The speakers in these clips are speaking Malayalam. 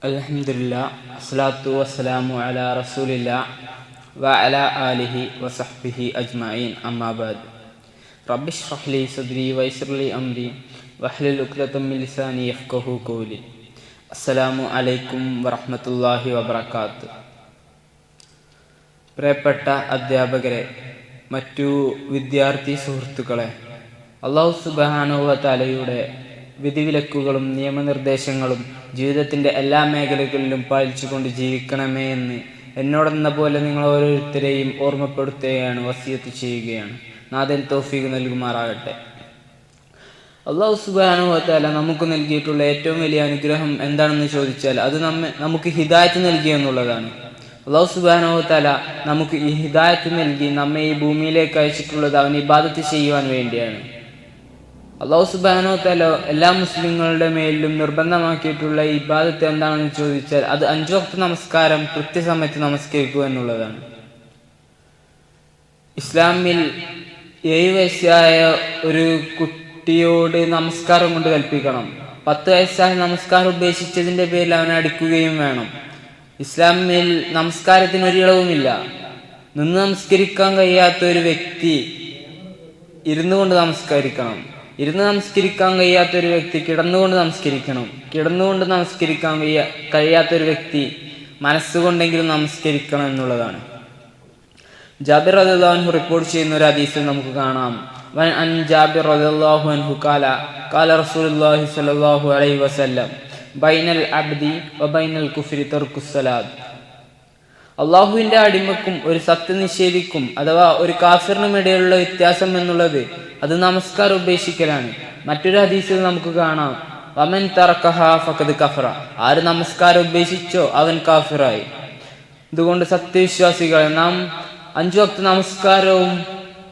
അൽഹംദുലില്ലാ അസ്സലാത്തു വസ്സലാമു അലാ റസൂലില്ലാ വ അലാ ആലിഹി വസഹ്ബിഹി അജ്മഈൻ അമ്മാ ബഅദ്. റബ്ബി ഇശ്റഹ് ലി സദ്രി വയസ്സിർ ലി അംരി വഹ്ലുൽ ഉഖ്ദതം മിൻ ലിസാനി യഫ്ഖഹു ഖൗലി. അസ്സലാമു അലൈക്കും വറഹ്മത്തുള്ളാഹി വബറകാത്ത്. പ്രിയപ്പെട്ട അധ്യാപകരെ, മറ്റു വിദ്യാർത്ഥി സുഹൃത്തുക്കളെ, അല്ലാഹു സുബ്ഹാനഹു വ തആലയുടെ വിധിവിലക്കുകളും നിയമനിർദ്ദേശങ്ങളും ജീവിതത്തിൻ്റെ എല്ലാ മേഖലകളിലും പാലിച്ചുകൊണ്ട് ജീവിക്കണമേ എന്ന് എന്നോടെന്ന പോലെ നിങ്ങൾ ഓരോരുത്തരെയും ഓർമ്മപ്പെടുത്തുകയാണ്, വസിയത്ത് ചെയ്യുകയാണ്. നാഥൻ തൗഫീഖ് നൽകുമാറാകട്ടെ. അല്ലാഹു സുബ്ഹാനഹു വ തആല നമുക്ക് നൽകിയിട്ടുള്ള ഏറ്റവും വലിയ അനുഗ്രഹം എന്താണെന്ന് ചോദിച്ചാൽ അത് നമുക്ക് ഹിദായത്ത് നൽകി എന്നുള്ളതാണ്. അല്ലാഹു സുബ്ഹാനഹു വ തആല നമുക്ക് ഈ ഹിദായത്ത് നൽകി നമ്മെ ഈ ഭൂമിയിലേക്ക് അയച്ചിട്ടുള്ളത് അവൻ ഇബാദത്ത് ചെയ്യുവാൻ വേണ്ടിയാണ്. അല്ലാഹു സുബ്ഹാനഹു വ തആല എല്ലാ മുസ്ലിങ്ങളുടെ മേലിലും നിർബന്ധമാക്കിയിട്ടുള്ള ഇബാദത്ത് എന്താണെന്ന് ചോദിച്ചാൽ അത് 5 വക്ത് നമസ്കാരം കൃത്യസമയത്ത് നമസ്കരിക്കുക എന്നുള്ളതാണ്. ഇസ്ലാമിൽ 7 വയസ്സായ ഒരു കുട്ടിയോട് നമസ്കാരം കൊണ്ട് കൽപ്പിക്കണം. 10 വയസ്സായ നമസ്കാരം ഉപേക്ഷിച്ചതിൻ്റെ പേരിൽ അവനെ അടിക്കുകയും വേണം. ഇസ്ലാമിൽ നമസ്കാരത്തിന് ഒരിളവുമില്ല. നിന്ന് നമസ്കരിക്കാൻ കഴിയാത്ത ഒരു വ്യക്തി ഇരുന്നു കൊണ്ട് നമസ്കരിക്കണം. ഇരുന്ന് നമസ്കരിക്കാൻ കഴിയാത്തൊരു വ്യക്തി കിടന്നുകൊണ്ട് നമസ്കരിക്കണം. കിടന്നുകൊണ്ട് നമസ്കരിക്കാൻ കഴിയാത്തൊരു വ്യക്തി മനസ്സുകൊണ്ടെങ്കിലും നമസ്കരിക്കണം എന്നുള്ളതാണ്. ജാബിർ റളിയല്ലാഹു അൻഹു റിപ്പോർട്ട് ചെയ്യുന്ന ഒരു ഹദീസിൽ നമുക്ക് കാണാം, അൻ ജാബിർ റളിയല്ലാഹു അൻഹു ഖാല റസൂലുള്ളാഹി സ്വല്ലല്ലാഹു അലൈഹി വസല്ലം ബൈനൽ അബ്ദി വ ബൈനൽ കുഫ്രി തർക്കുസ് സലാത്ത്. അള്ളാഹുവിന്റെ അടിമക്കും ഒരു സത്യനിഷേധിക്കും അഥവാ ഒരു കാഫിറിനും ഇടയിലുള്ള വ്യത്യാസം എന്നുള്ളത് അത് നമസ്കാരം ഉപേക്ഷിക്കലാണ്. മറ്റൊരു ഹദീസിൽ നമുക്ക് കാണാം, വമൻ തറക്കഹാ ഫഖദ് കഫറ, ആര് നമസ്കാരം ഉപേക്ഷിച്ചോ അവൻ കാഫിറായി. ഇതുകൊണ്ട് സത്യവിശ്വാസികളെ, നാം 5 വക്ത് നമസ്കാരവും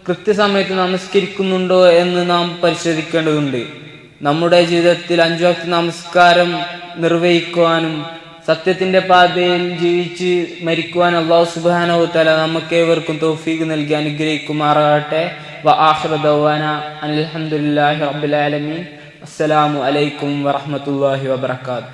കൃത്യസമയത്ത് നമസ്കരിക്കുന്നുണ്ടോ എന്ന് നാം പരിശോധിക്കേണ്ടതുണ്ട്. നമ്മുടെ ജീവിതത്തിൽ 5 വക്ത് നമസ്കാരം നിർവഹിക്കുവാനും സത്യത്തിന്റെ പാതയിൽ ജീവിച്ച് മരിക്കുവാൻ അല്ലാഹു സുബ്ഹാനഹു വ തആല നമുക്കേവർക്കും തൗഫീഖ് നൽകി അനുഗ്രഹിക്കുമാറാകട്ടെ. വ ആഖിറു ദഅവാനാ അൽഹംദുലില്ലാഹി റബ്ബിൽ ആലമീൻ. അസ്സലാമു അലൈക്കും വറഹ്മത്തുള്ളാഹി വബറകാതുഹു.